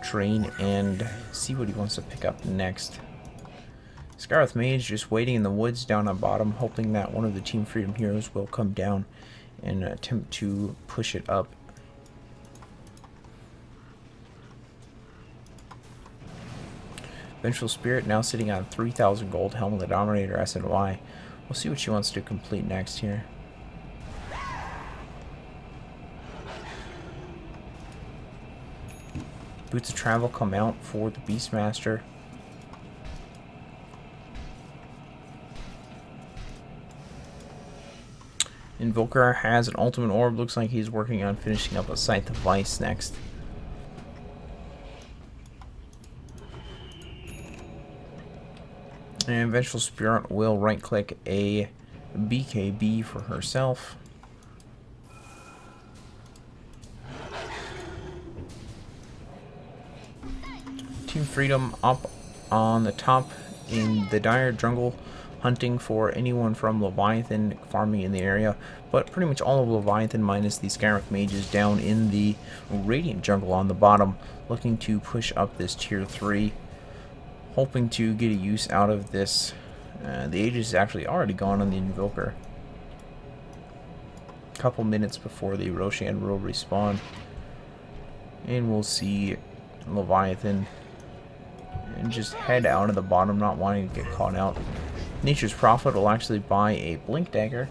train and see what he wants to pick up next. Scarlet Mage just waiting in the woods down on bottom, hoping that one of the Team Freedom heroes will come down and attempt to push it up. Vengeful Spirit now sitting on 3,000 gold, Helm of the Dominator SNY. We'll see what she wants to complete next here. Boots of Travel come out for the Beastmaster. Invoker has an Ultimate Orb. Looks like he's working on finishing up a Scythe of Vice next. And Vengeful Spirit will right-click a BKB for herself. Team Freedom up on the top in the Dire Jungle, hunting for anyone from Leviathan farming in the area, but pretty much all of Leviathan minus the Skywrath Mages down in the Radiant Jungle on the bottom, looking to push up this tier 3. Hoping to get a use out of this. The Aegis is actually already gone on the Invoker. A couple minutes before the Roshan will respawn. And we'll see Leviathan and just head out of the bottom, not wanting to get caught out. Nature's Prophet will actually buy a Blink Dagger.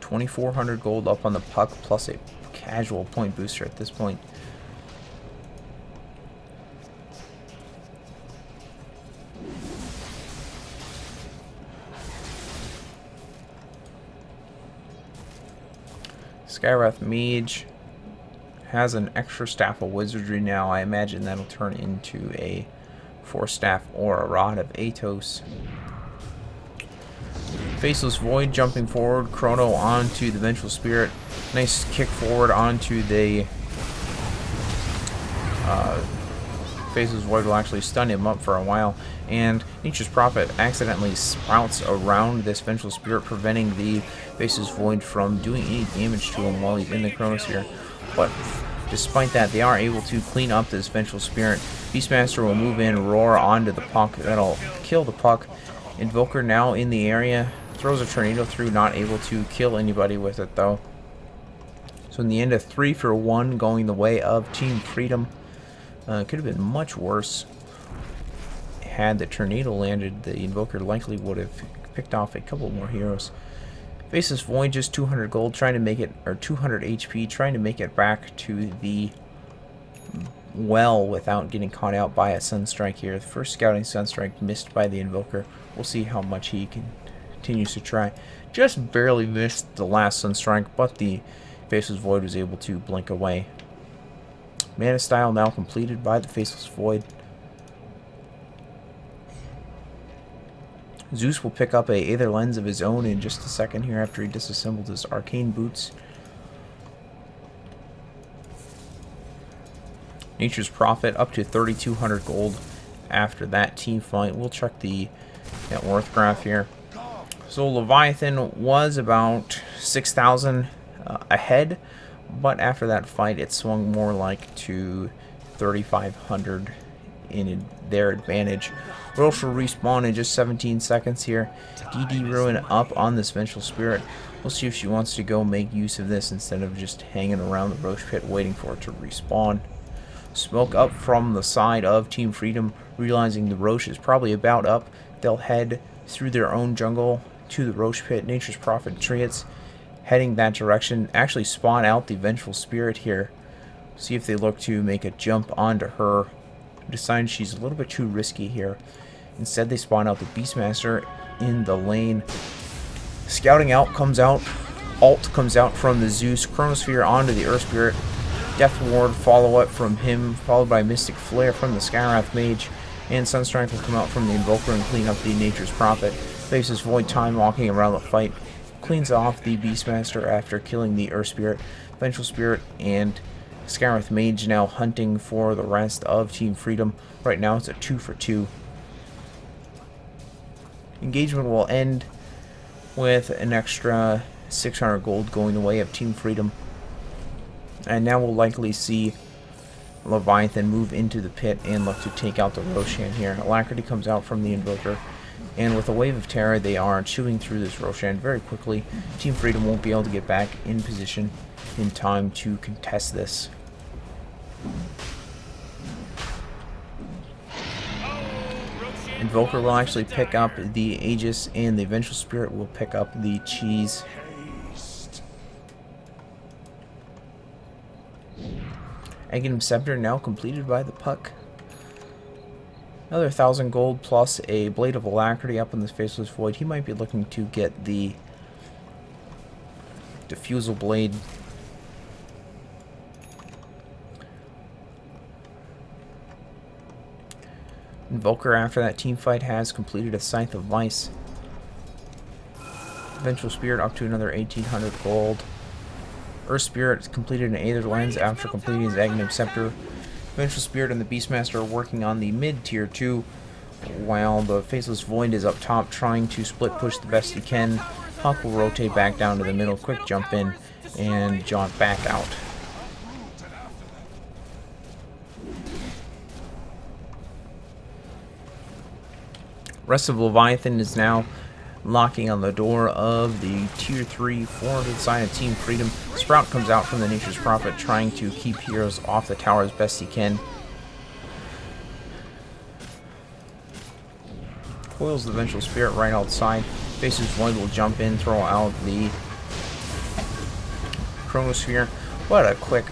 $2,400 gold up on the Puck, plus a casual point booster at this point. Skywrath Mage has an extra Staff of Wizardry now. I imagine that'll turn into a 4-staff or a Rod of Atos. Faceless Void jumping forward. Chrono onto the Vengeful Spirit. Nice kick forward onto the Faceless Void will actually stun him up for a while. And Nature's Prophet accidentally sprouts around this Vengeful Spirit, preventing the Faceless Void from doing any damage to him while he's in the Chronosphere. But despite that, they are able to clean up this Vengeful Spirit. Beastmaster will move in, roar onto the puck. That'll kill the puck. Invoker now in the area. Throws a tornado through, not able to kill anybody with it though. So in the end, a 3-for-1 going the way of Team Freedom. Could have been much worse. Had the tornado landed, the Invoker likely would have picked off a couple more heroes. Faceless Void, just 200 gold, trying to make it, or 200 HP, trying to make it back to the well without getting caught out by a Sunstrike here. The first scouting Sunstrike missed by the Invoker. We'll see how much he continues to try. Just barely missed the last Sunstrike, but the Faceless Void was able to blink away. Mana Style now completed by the Faceless Void. Zeus will pick up a Aether Lens of his own in just a second here after he disassembled his Arcane Boots. Nature's Prophet up to 3,200 gold after that team fight. We'll check the net worth graph here. So Leviathan was about 6,000 ahead, but after that fight it swung more like to 3,500 in their advantage. Roche will respawn in just 17 seconds here. DD Ruin up on this Vengeful Spirit. We'll see if she wants to go make use of this instead of just hanging around the Roche pit waiting for it to respawn. Smoke up from the side of Team Freedom, realizing the Roche is probably about up. They'll head through their own jungle to the Roche pit. Nature's Prophet Triads heading that direction. Actually spawn out the Vengeful Spirit here. See if they look to make a jump onto her. Decide she's a little bit too risky here. Instead they spawn out the Beastmaster in the lane. Scouting out comes out. Alt comes out from the Zeus. Chronosphere onto the Earth Spirit. Death Ward follow up from him, followed by Mystic Flare from the Skywrath Mage. And Sunstrike will come out from the Invoker and clean up the Nature's Prophet. Faces Void Time walking around the fight. Cleans off the Beastmaster after killing the Earth Spirit. Vengeful Spirit and Skywrath Mage now hunting for the rest of Team Freedom. Right now it's a 2-for-2. Engagement will end with an extra 600 gold going the way of Team Freedom. And now we'll likely see Leviathan move into the pit and look to take out the Roshan here. Alacrity comes out from the Invoker. And with a Wave of Terror, they are chewing through this Roshan very quickly. Team Freedom won't be able to get back in position in time to contest this. Invoker will actually pick up the Aegis, and the Vengeful Spirit will pick up the Cheese. Aghanim Scepter now completed by the Puck. Another 1,000 gold plus a Blade of Alacrity up in this Faceless Void. He might be looking to get the Diffusal Blade. Invoker, after that team fight, has completed a Scythe of Vice. Vengeful Spirit up to another 1,800 gold. Earth Spirit completed an Aether Lens after completing his Aghanim Scepter. Vengeful Spirit and the Beastmaster are working on the mid-tier 2, while the Faceless Void is up top trying to split push the best he can. Hawk will rotate back down to the middle, quick jump in, and jaunt back out. Rest of Leviathan is now locking on the door of the tier 3 400 side of Team Freedom. Sprout comes out from the Nature's Prophet, trying to keep heroes off the tower as best he can. Coils the Vengeful Spirit right outside. Faces Void will jump in, throw out the Chronosphere. What a quick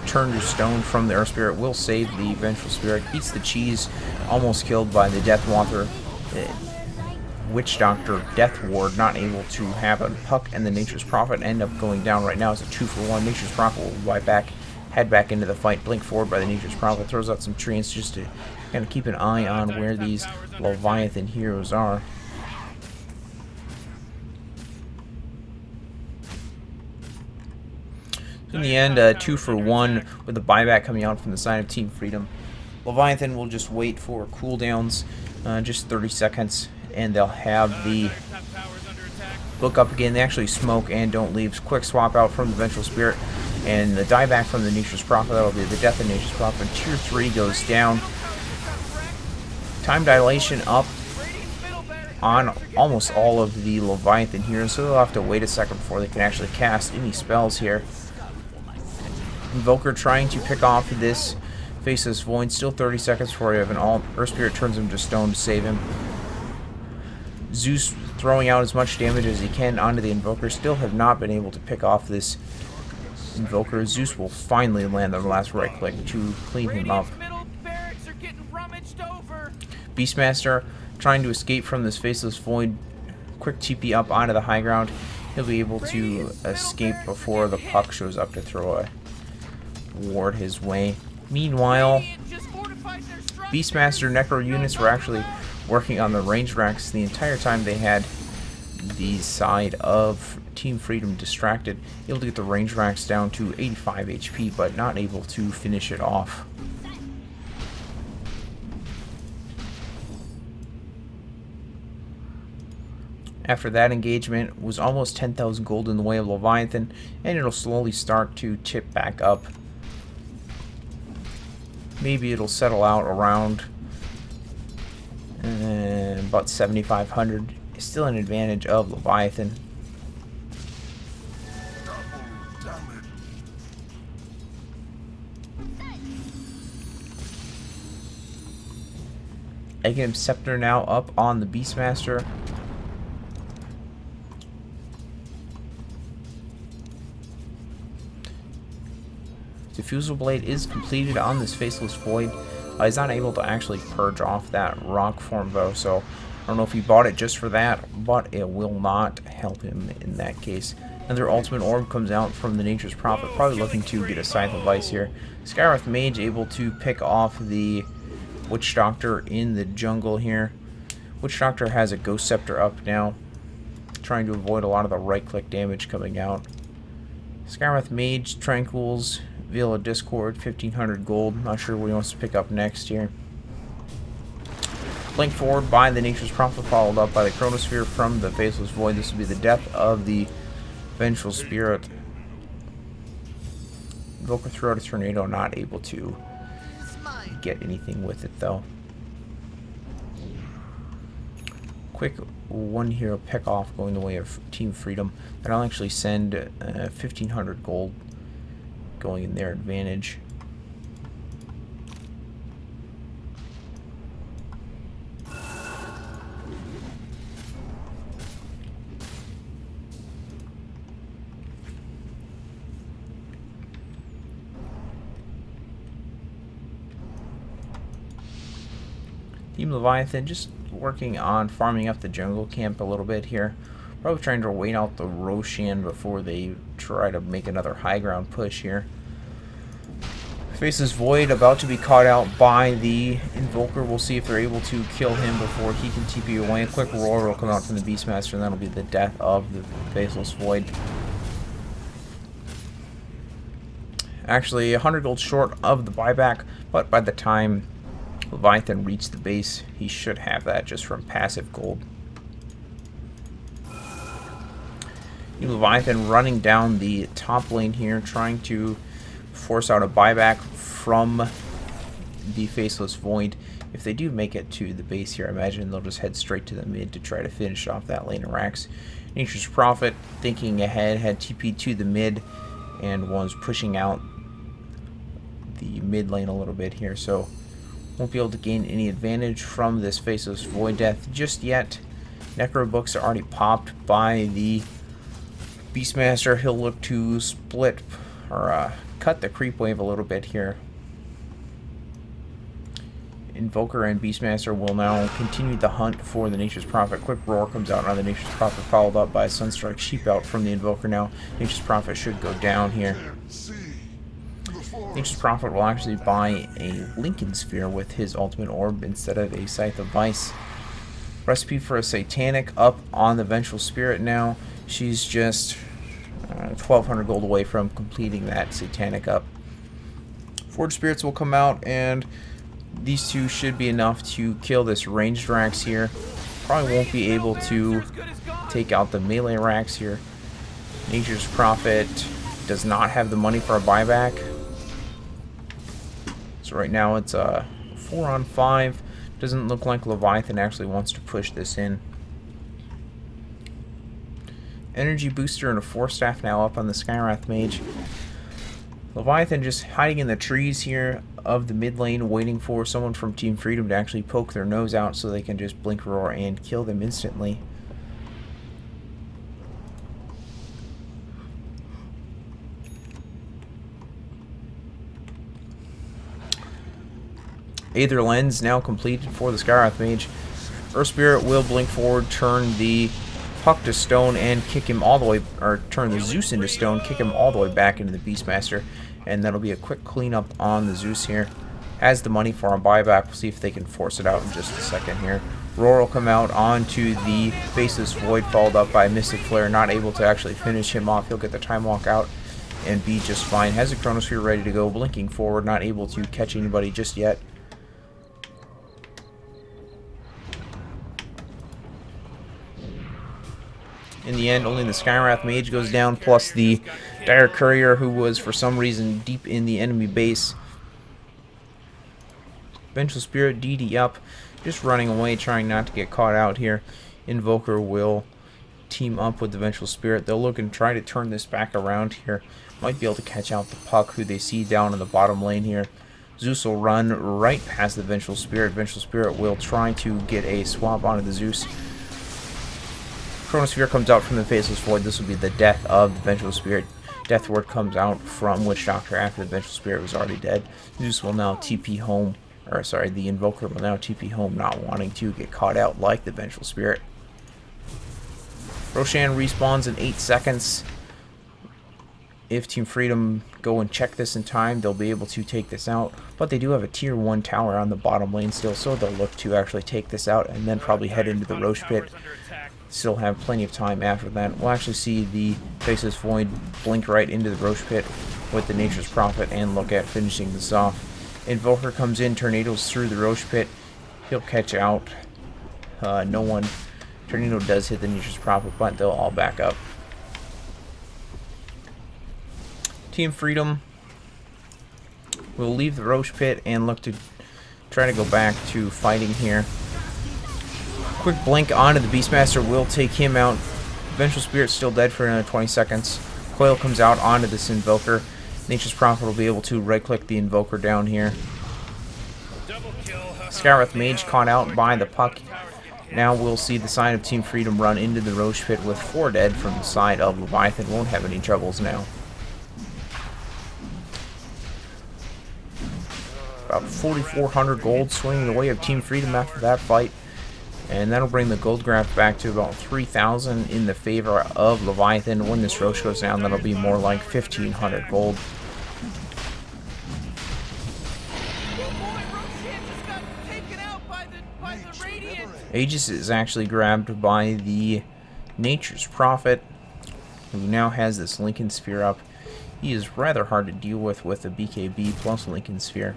turn to stone from the Earth Spirit will save the Vengeful Spirit. Eats the cheese, almost killed by the Death Wather. Witch Doctor, Death Ward, not able to have a Puck and the Nature's Prophet end up going down right now. It's a 2-for-1. Nature's Prophet will head back into the fight. Blink forward by the Nature's Prophet, throws out some treants just to kind of keep an eye on where these Leviathan heroes are. In the end, 2-for-1 with the buyback coming out from the side of Team Freedom. Leviathan will just wait for cooldowns, just 30 seconds, and they'll have the book up again. They actually smoke and don't leave. Quick swap out from the Vengeful Spirit, and the dieback from the Nature's Prophet. That'll be the death of Nature's Prophet. Tier 3 goes down. Time dilation up on almost all of the Leviathan here, so they'll have to wait a second before they can actually cast any spells here. Invoker trying to pick off this Faceless Void. Still 30 seconds before you have an alt. Earth Spirit turns him to stone to save him. Zeus throwing out as much damage as he can onto the Invoker. Still have not been able to pick off this Invoker. Zeus will finally land the last right click to clean him up. Beastmaster trying to escape from this Faceless Void. Quick TP up onto the high ground. He'll be able to escape before the Puck shows up to throw a ward his way. Meanwhile, Beastmaster Necro units were actually working on the range racks the entire time. They had the side of Team Freedom distracted, able to get the range racks down to 85 HP, but not able to finish it off. After that engagement was almost 10,000 gold in the way of Leviathan, and it'll slowly start to tip back up. Maybe it'll settle out around about 7,500. Still an advantage of Leviathan. Aghanim Scepter now up on the Beastmaster. Diffusal Blade is completed on this Faceless Void. He's not able to actually purge off that rock form though, so I don't know if he bought it just for that, but it will not help him in that case. Another Ultimate Orb comes out from the Nature's Prophet, probably looking to get a Scythe of Ice here. Skywrath Mage able to pick off the Witch Doctor in the jungle here. Witch Doctor has a Ghost Scepter up now, trying to avoid a lot of the right-click damage coming out. Skywrath Mage Tranquils, Veil of Discord, 1,500 gold. Not sure what he wants to pick up next here. Blink forward by the Nature's Prophet, followed up by the Chronosphere from the Faceless Void. This will be the death of the Vengeful Spirit. Invoker throw out a Tornado, not able to get anything with it though. Quick one hero pick off going the way of Team Freedom. And I'll actually send 1,500 gold going in their advantage. Team Leviathan just working on farming up the jungle camp a little bit here. Probably trying to wait out the Roshan before they try to make another high ground push here. Faceless Void about to be caught out by the Invoker. We'll see if they're able to kill him before he can TP away. A quick roar will come out from the Beastmaster, and that'll be the death of the Faceless Void. Actually, 100 gold short of the buyback, but by the time Leviathan reached the base, he should have that just from passive gold. Leviathan running down the top lane here, trying to force out a buyback from the Faceless Void. If they do make it to the base here, I imagine they'll just head straight to the mid to try to finish off that lane of racks. Nature's Prophet, thinking ahead, had TP to the mid and was pushing out the mid lane a little bit here, so won't be able to gain any advantage from this Faceless Void death just yet. Necro books are already popped by the Beastmaster. He'll look to split or cut the creep wave a little bit here. Invoker and Beastmaster will now continue the hunt for the Nature's Prophet. Quick Roar comes out on the Nature's Prophet, followed up by Sunstrike Sheep out from the Invoker now. Nature's Prophet should go down here. Nature's Prophet will actually buy a Lincoln Sphere with his Ultimate Orb instead of a Scythe of Vice. Recipe for a Satanic up on the Vengeful Spirit now. She's just 1,200 gold away from completing that Satanic up. Forge Spirits will come out, and these two should be enough to kill this ranged Rax here. Probably won't be able to take out the melee Rax here. Nature's Prophet does not have the money for a buyback. So right now it's a 4-on-5. Doesn't look like Leviathan actually wants to push this in. Energy Booster and a Force Staff now up on the Skywrath Mage. Leviathan just hiding in the trees here of the mid lane, waiting for someone from Team Freedom to actually poke their nose out so they can just Blink Roar and kill them instantly. Aether Lens now completed for the Skywrath Mage. Earth Spirit will blink forward, turn the Puck to stone, and kick him all the way, or turn the Zeus into stone, kick him all the way back into the Beastmaster, and that'll be a quick cleanup on the Zeus here. Has the money for a buyback. We'll see if they can force it out in just a second here. Roar will come out onto the Faceless Void, followed up by Mystic Flare, not able to actually finish him off. He'll get the Time Walk out and be just fine. Has a Chronosphere ready to go, blinking forward, not able to catch anybody just yet. In the end, only the Skywrath Mage goes down, plus the Dire Courier, who was for some reason deep in the enemy base. Vengeful Spirit, DD up, just running away, trying not to get caught out here. Invoker will team up with the Vengeful Spirit. They'll look and try to turn this back around here. Might be able to catch out the Puck, who they see down in the bottom lane here. Zeus will run right past the Vengeful Spirit. Vengeful Spirit will try to get a swap onto the Zeus. Chronosphere comes out from the Faceless Void. This will be the death of the Vengeful Spirit. Death Ward comes out from Witch Doctor after the Vengeful Spirit was already dead. Zeus will now TP home, or sorry, the Invoker will now TP home, not wanting to get caught out like the Vengeful Spirit. Roshan respawns in 8 seconds. If Team Freedom go and check this in time, they'll be able to take this out. But they do have a tier 1 tower on the bottom lane still, so they'll look to actually take this out and then probably head into the Roche Pit. Still have plenty of time after that. We'll actually see the Faceless Void blink right into the Roche Pit with the Nature's Prophet and look at finishing this off. Invoker comes in, tornadoes through the Roche Pit. He'll catch out. No one. Tornado does hit the Nature's Prophet, but they'll all back up. Team Freedom will leave the Roche Pit and look to try to go back to fighting here. Quick blink onto the Beastmaster will take him out. Vengeful Spirit's still dead for another 20 seconds. Coil comes out onto this Invoker. Nature's Prophet will be able to right-click the Invoker down here. Skywrath Mage caught out by the Puck. Now we'll see the side of Team Freedom run into the Roche Pit with 4 dead from the side of Leviathan. Won't have any troubles now. About 4,400 gold swinging the way of Team Freedom after that fight. And that'll bring the gold graph back to about 3,000 in the favor of Leviathan. When this Roche goes down, that'll be more like 1,500 gold. Aegis is actually grabbed by the Nature's Prophet, who now has this Lincoln Sphere up. He is rather hard to deal with a BKB plus Lincoln Sphere.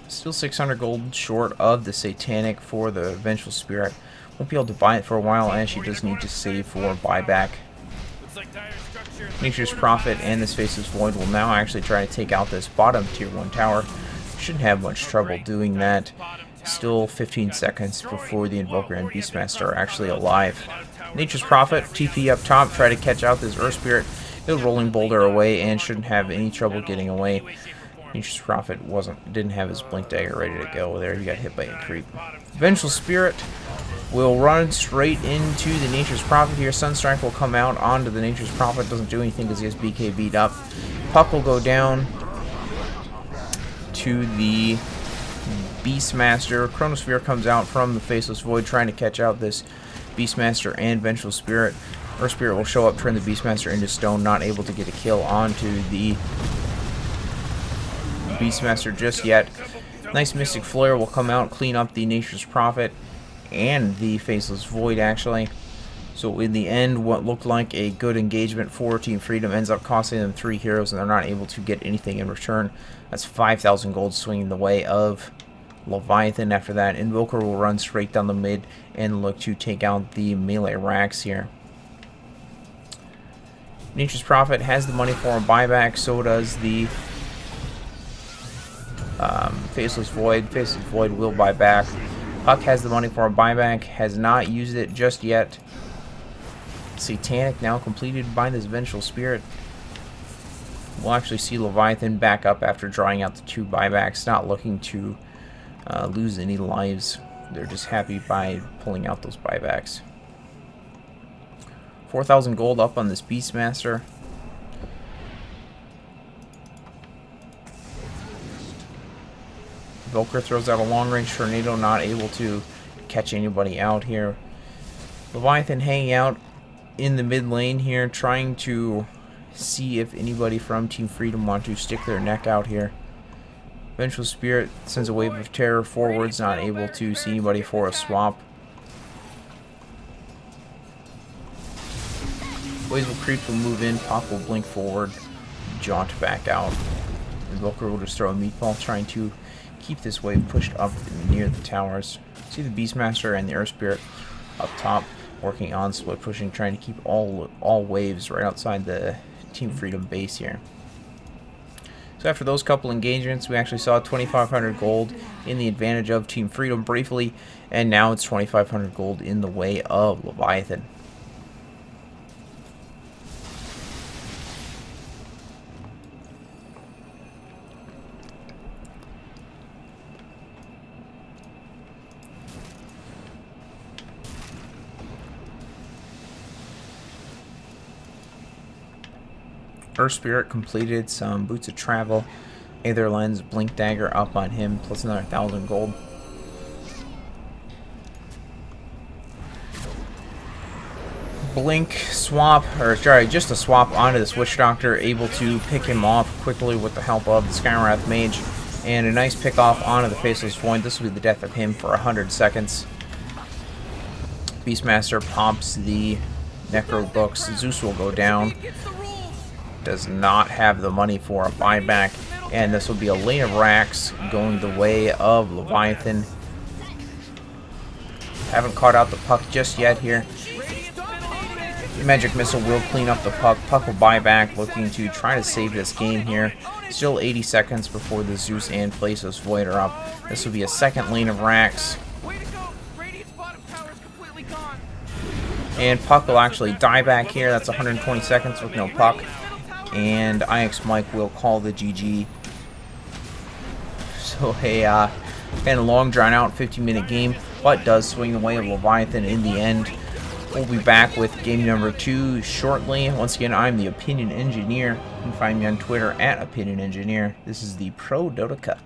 Still 600 gold short of the Satanic for the Vengeful Spirit. Won't be able to buy it for a while, as she does need to save for buyback. Nature's Prophet and this Faceless Void will now actually try to take out this bottom tier 1 tower. Shouldn't have much trouble doing that. Still 15 seconds before the Invoker and Beastmaster are actually alive. Nature's Prophet, TP up top, try to catch out this Earth Spirit. He'll Rolling Boulder away and shouldn't have any trouble getting away. Nature's Prophet didn't have his Blink Dagger ready to go there. He got hit by a creep. Vengeful Spirit will run straight into the Nature's Prophet here. Sunstrike will come out onto the Nature's Prophet. Doesn't do anything because he has BKB'd up. Puck will go down. to the Beastmaster. Chronosphere comes out from the Faceless Void, trying to catch out this Beastmaster and Vengeful Spirit. Earth Spirit will show up, turn the Beastmaster into stone, not able to get a kill onto the Beastmaster just yet. Nice Mystic Flare will come out, clean up the Nature's Prophet and the Faceless Void, actually. So in the end, what looked like a good engagement for Team Freedom ends up costing them 3 heroes, and they're not able to get anything in return. That's 5,000 gold swinging the way of Leviathan. After that, Invoker will run straight down the mid and look to take out the melee racks here. Nature's Prophet has the money for a buyback, so does the Faceless Void. Faceless Void will buy back. Huck has the money for a buyback, has not used it just yet. Satanic now completed by this Vengeful Spirit. We'll actually see Leviathan back up after drawing out the 2 buybacks, not looking to lose any lives. They're just happy by pulling out those buybacks. 4,000 gold up on this Beastmaster. Volker throws out a long-range tornado, not able to catch anybody out here. Leviathan hanging out in the mid lane here, trying to see if anybody from Team Freedom want to stick their neck out here. Vengeful Spirit sends a wave of terror forwards, not able to see anybody for a swap. Waves will creep, will move in, Pop will blink forward, jaunt back out. Invoker will just throw a meatball, trying to keep this wave pushed up near the towers. See the Beastmaster and the Earth Spirit up top, working on split pushing, trying to keep all waves right outside the Team Freedom base here. So after those couple engagements, we actually saw 2,500 gold in the advantage of Team Freedom briefly, and now it's 2,500 gold in the way of Leviathan. Earth Spirit completed some Boots of Travel, Aether Lens, Blink Dagger up on him, plus another 1,000 gold. Blink swap, or sorry, just a swap onto this Witch Doctor, able to pick him off quickly with the help of the Skywrath Mage, and a nice pick off onto the Faceless Void. This will be the death of him for 100 seconds. Beastmaster pops the Necro Books. Zeus will go down. Does not have the money for a buyback, and this will be a lane of racks going the way of Leviathan. Haven't caught out the Puck just yet here. Magic Missile will clean up the Puck. Puck will buy back, looking to try to save this game here. Still 80 seconds before the Zeus and Faceless Void are up. This will be a second lane of racks. And Puck will actually die back here. That's 120 seconds with no Puck. And IX Mike will call the GG. So a kind of long drawn out 50-minute game, but does swing the way of Leviathan in the end. We'll be back with game number 2 shortly. Once again, I'm the Opinion Engineer. You can find me on Twitter at Opinion Engineer. This is the Prodota Cup.